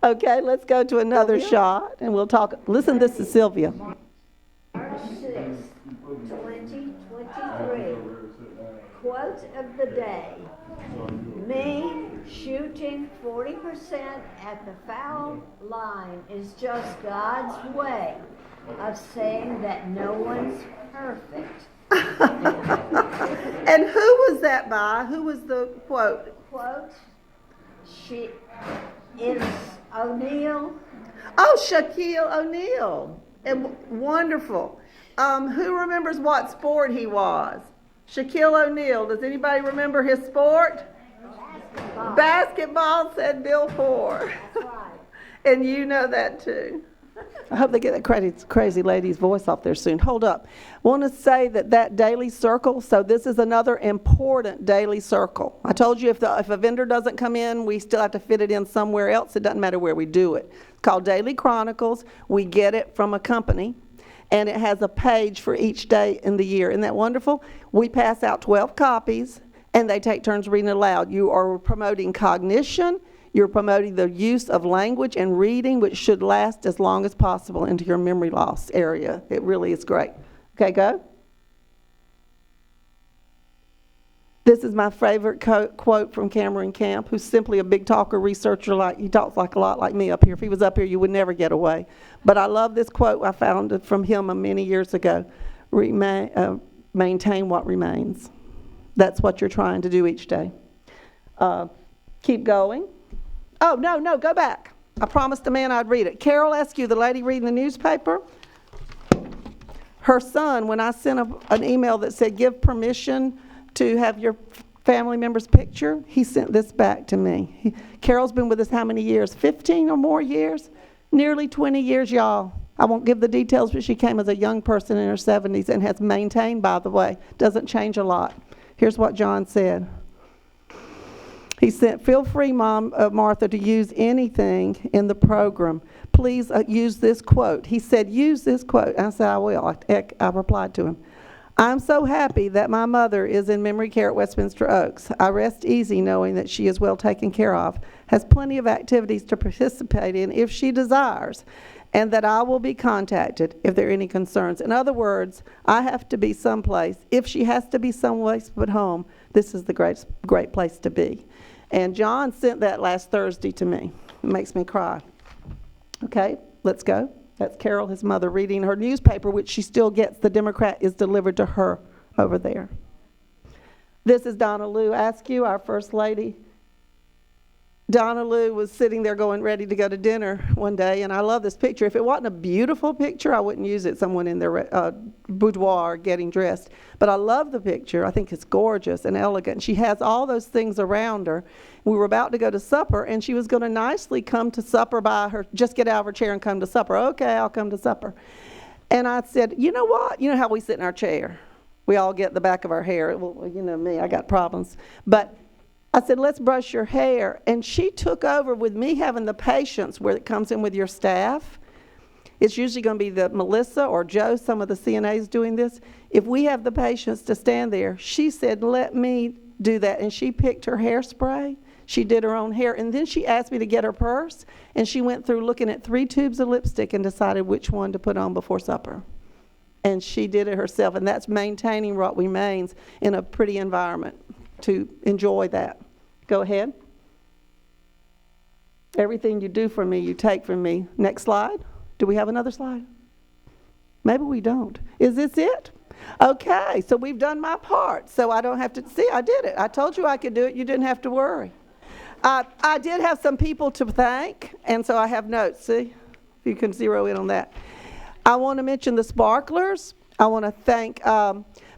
Okay, let's go to another shot and we'll talk. Listen, this is Sylvia. March 6th, 2023. Quote of the day. Me shooting 40% at the foul line is just God's way of saying that no one's perfect. And who was that by? Who was the quote? Quote, she is O'Neal. Oh, Shaquille O'Neal. And wonderful. Who remembers what sport he was? Shaquille O'Neal. Does anybody remember his sport? Basketball. Basketball, said Bill Ford. That's right. And you know that too. I hope they get that crazy lady's voice off there soon. Hold up. I want to say that daily circle, so this is another important daily circle. I told you if a vendor doesn't come in, we still have to fit it in somewhere else. It doesn't matter where we do it. It's called Daily Chronicles. We get it from a company, and it has a page for each day in the year. Isn't that wonderful? We pass out 12 copies, and they take turns reading aloud. You are promoting cognition. You're promoting the use of language and reading, which should last as long as possible into your memory loss area. It really is great. Okay, go. This is my favorite quote from Cameron Camp, who's simply a big talker, researcher. He talks like a lot like me up here. If he was up here, you would never get away. But I love this quote. I found it from him many years ago. Maintain what remains. That's what you're trying to do each day. Keep going. Oh, no, go back. I promised the man I'd read it. Carol Eskew, the lady reading the newspaper, her son, when I sent an email that said give permission to have your family member's picture, he sent this back to me. Carol's been with us how many years? 15 or more years? Nearly 20 years, y'all. I won't give the details, but she came as a young person in her 70s and has maintained, by the way. Doesn't change a lot. Here's what John said. He said, feel free, Martha, to use anything in the program. Please use this quote. He said, use this quote. I said, I will. I replied to him. I'm so happy that my mother is in memory care at Westminster Oaks. I rest easy knowing that she is well taken care of, has plenty of activities to participate in if she desires, and that I will be contacted if there are any concerns. In other words, I have to be someplace. If she has to be someplace but home, this is the great place to be. And John sent that last Thursday to me. It makes me cry. Okay, let's go. That's Carol, his mother, reading her newspaper, which she still gets. The Democrat is delivered to her over there. This is Donna Lou Askew, our First Lady. Donna Lou was sitting there ready to go to dinner one day, and I love this picture. If it wasn't a beautiful picture, I wouldn't use it, someone in their boudoir getting dressed. But I love the picture. I think it's gorgeous and elegant. She has all those things around her. We were about to go to supper, and she was going to nicely come to supper by her, just get out of her chair and come to supper. Okay, I'll come to supper. And I said, you know what? You know how we sit in our chair? We all get the back of our hair. Well, you know me, I got problems. But I said, let's brush your hair. And she took over with me having the patience where it comes in with your staff. It's usually going to be the Melissa or Joe, some of the CNAs doing this. If we have the patience to stand there, she said, let me do that. And she picked her hairspray. She did her own hair. And then she asked me to get her purse. And she went through looking at 3 tubes of lipstick and decided which one to put on before supper. And she did it herself. And that's maintaining what remains in a pretty environment to enjoy that. Go ahead. Everything you do for me, you take from me. Next slide. Do we have another slide? Maybe we don't. Is this it? Okay, so we've done my part. So I don't have to, see, I did it. I told you I could do it. You didn't have to worry. I did have some people to thank, and so I have notes. See, if you can zero in on that. I want to mention the sparklers. I want to thank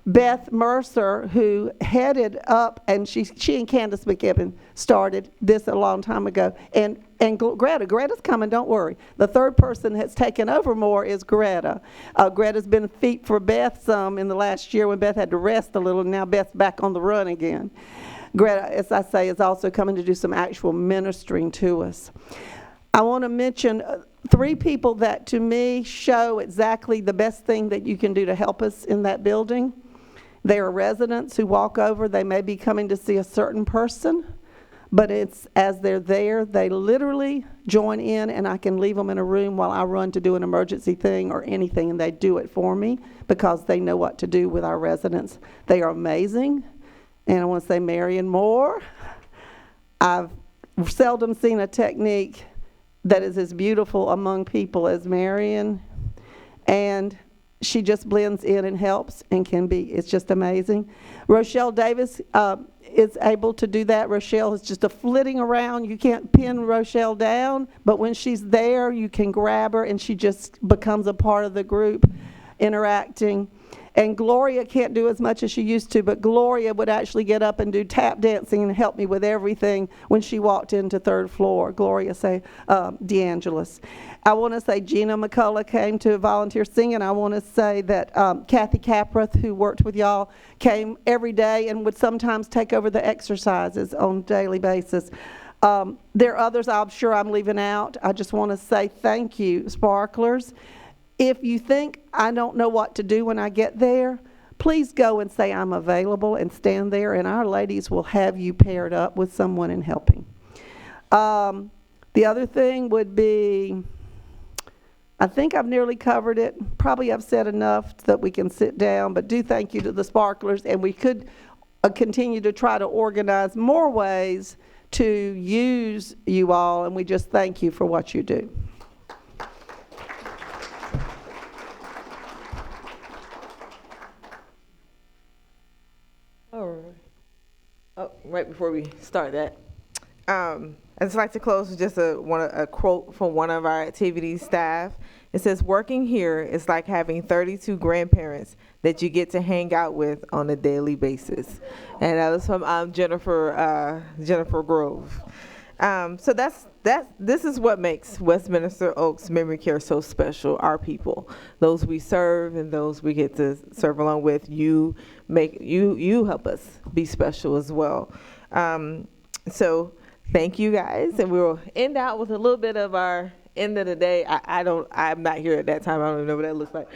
Beth Mercer, who headed up, and she and Candace McKibben started this a long time ago. And Greta's coming, don't worry. The third person that's taken over more is Greta. Greta's been feet for Beth some in the last year when Beth had to rest a little. Now Beth's back on the run again. Greta, as I say, is also coming to do some actual ministering to us. I want to mention 3 people that to me show exactly the best thing that you can do to help us in that building. They are residents who walk over. They may be coming to see a certain person, but it's as they're there, they literally join in, and I can leave them in a room while I run to do an emergency thing or anything, and they do it for me because they know what to do with our residents. They are amazing, and I want to say Marion Moore. I've seldom seen a technique that is as beautiful among people as Marion, and she just blends in and helps and can be, it's just amazing. Rochelle Davis is able to do that. Rochelle is just a flitting around. You can't pin Rochelle down, but when she's there, you can grab her, and she just becomes a part of the group, interacting. And Gloria can't do as much as she used to, but Gloria would actually get up and do tap dancing and help me with everything when she walked into 3rd floor. Gloria say, DeAngelis. I want to say Gina McCullough came to volunteer singing. I want to say that Kathy Caprath, who worked with y'all, came every day and would sometimes take over the exercises on a daily basis. There are others I'm sure I'm leaving out. I just want to say thank you, Sparklers. If you think I don't know what to do when I get there, please go and say I'm available and stand there, and our ladies will have you paired up with someone and helping. The other thing would be, I think I've nearly covered it. Probably I've said enough that we can sit down, but do thank you to the Sparklers, and we could continue to try to organize more ways to use you all, and we just thank you for what you do. All right. Oh, right before we start that, I'd just like to close with just a quote from one of our activities staff. It says, working here is like having 32 grandparents that you get to hang out with on a daily basis. And that was from Jennifer Grove. So this is what makes Westminster Oaks Memory Care so special. Our people, those we serve and those we get to serve along with. You help us be special as well. So thank you guys, and we'll end out with a little bit of our end of the day. I'm not here at that time. I don't even know what that looks like.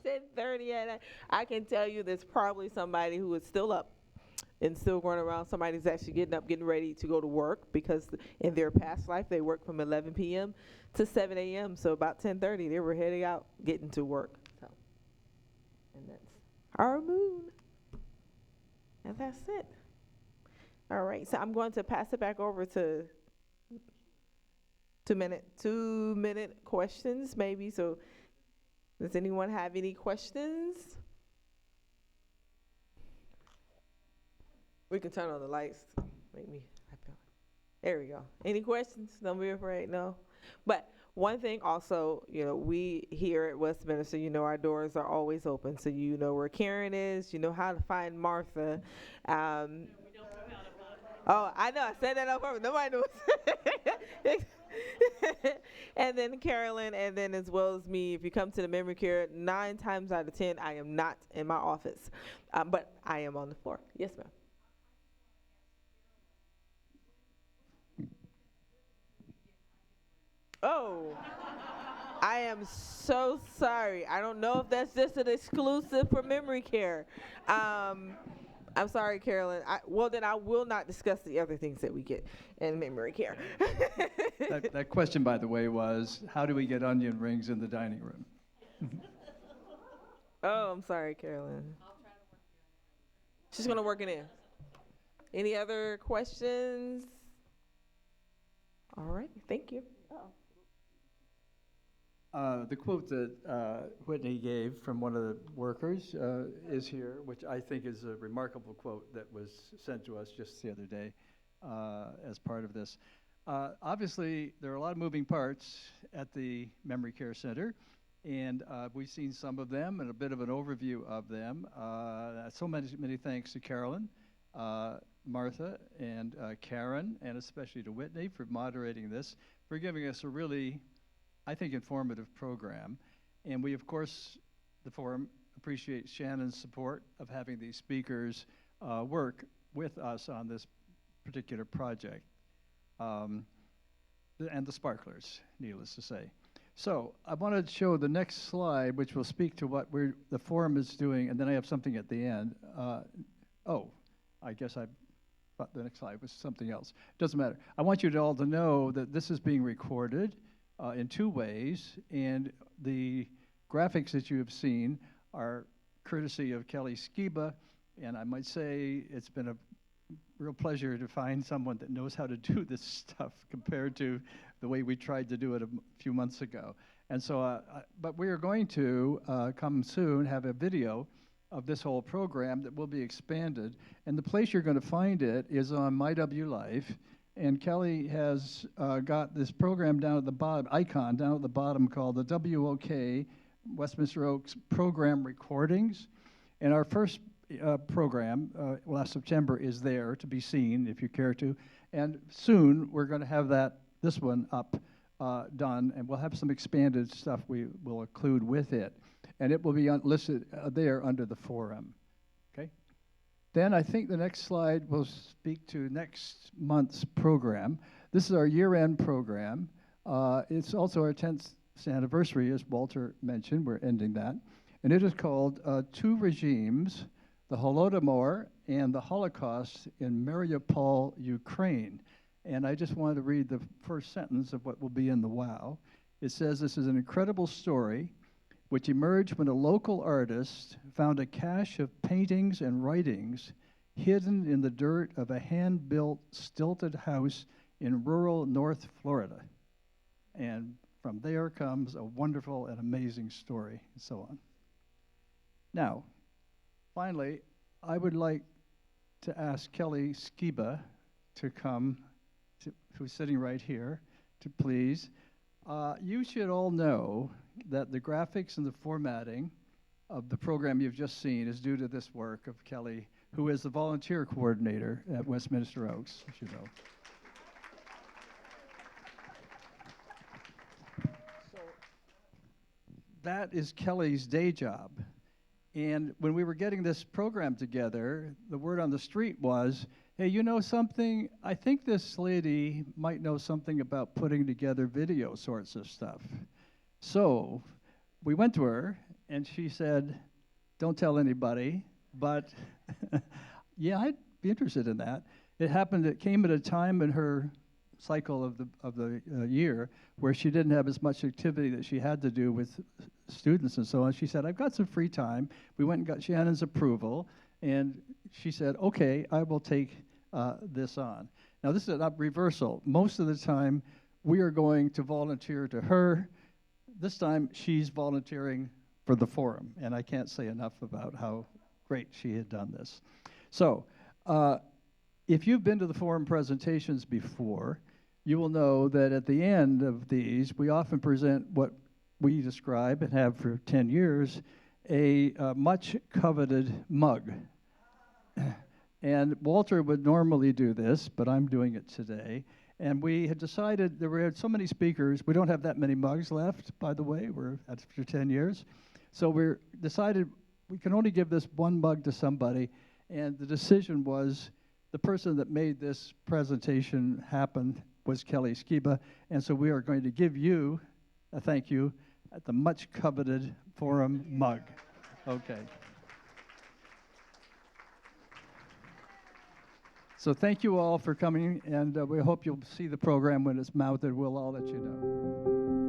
10:30 at night. I can tell you there's probably somebody who is still up and still going around. Somebody's actually getting up, getting ready to go to work because in their past life they worked from 11 p.m. to 7 a.m. So about 10:30 they were heading out, getting to work. So, and that's our moon. And that's it. All right, so I'm going to pass it back over to 2-minute questions maybe. So does anyone have any questions? We can turn on the lights. Make me happy. There we go. Any questions? Don't be afraid. No. But one thing also, we here at Westminster, our doors are always open. So you know where Karen is. You know how to find Martha. Oh, I know. I said that on purpose. Nobody knows. And then Carolyn, and then as well as me, if you come to the memory care, 9 times out of 10, I am not in my office. But I am on the floor. Yes, ma'am. Oh, I am so sorry. I don't know if that's just an exclusive for memory care. I'm sorry, Carolyn. Well, then I will not discuss the other things that we get in memory care. That question, by the way, was how do we get onion rings in the dining room? Oh, I'm sorry, Carolyn. I'll try to work it in. She's going to work it in. Any other questions? All right. Thank you. The quote that Whitney gave from one of the workers is here, which I think is a remarkable quote that was sent to us just the other day as part of this. Obviously, there are a lot of moving parts at the Memory Care Center, and we've seen some of them and a bit of an overview of them. So many thanks to Carolyn, Martha, and Karen, and especially to Whitney for moderating this, for giving us a really, I think, informative program. And we, of course, the forum appreciates Shannon's support of having these speakers work with us on this particular project. And the sparklers, needless to say. So I want to show the next slide, which will speak to what the forum is doing, and then I have something at the end. I guess I thought the next slide was something else. Doesn't matter. I want you all to know that this is being recorded in 2 ways, and the graphics that you have seen are courtesy of Kelly Skiba, and I might say it's been a real pleasure to find someone that knows how to do this stuff compared to the way we tried to do it a few months ago. And so, but we are going to come soon have a video of this whole program that will be expanded, and the place you're going to find it is on MyWLife. And Kelly has got this program down at the bottom, icon down at the bottom called the WOK, Westminster Oaks Program Recordings. And our first program, last September, is there to be seen if you care to. And soon we're going to have this one up, done, and we'll have some expanded stuff we will include with it. And it will be listed there under the forum. Okay? Then I think the next slide will speak to next month's program. This is our year-end program. It's also our 10th anniversary, as Walter mentioned. We're ending that. And it is called Two Regimes, the Holodomor and the Holocaust in Mariupol, Ukraine. And I just wanted to read the first sentence of what will be in the WOW. It says, this is an incredible story which emerged when a local artist found a cache of paintings and writings hidden in the dirt of a hand-built stilted house in rural North Florida. And from there comes a wonderful and amazing story, and so on. Now, finally, I would like to ask Kelly Skiba to come, who's sitting right here, to please. You should all know that the graphics and the formatting of the program you've just seen is due to this work of Kelly, who is the volunteer coordinator at Westminster Oaks, as you know. So that is Kelly's day job. And when we were getting this program together, the word on the street was, hey, you know something? I think this lady might know something about putting together video sorts of stuff. So we went to her and she said, don't tell anybody, but yeah, I'd be interested in that. It came at a time in her cycle of the year where she didn't have as much activity that she had to do with students and so on. She said, I've got some free time. We went and got Shannon's approval, and she said, okay, I will take this on. Now, this is a reversal. Most of the time, we are going to volunteer to her. This time, she's volunteering for the forum, and I can't say enough about how great she had done this. So, if you've been to the forum presentations before, you will know that at the end of these, we often present what we describe and have for 10 years, a much coveted mug. And Walter would normally do this, but I'm doing it today. And we had decided there were so many speakers. We don't have that many mugs left, by the way. We're after 10 years. So we decided we can only give this one mug to somebody. And the decision was the person that made this presentation happen was Kelly Skiba. And so we are going to give you a thank you at the much coveted forum mug. Okay. So thank you all for coming, and we hope you'll see the program when it's mounted. We'll all let you know.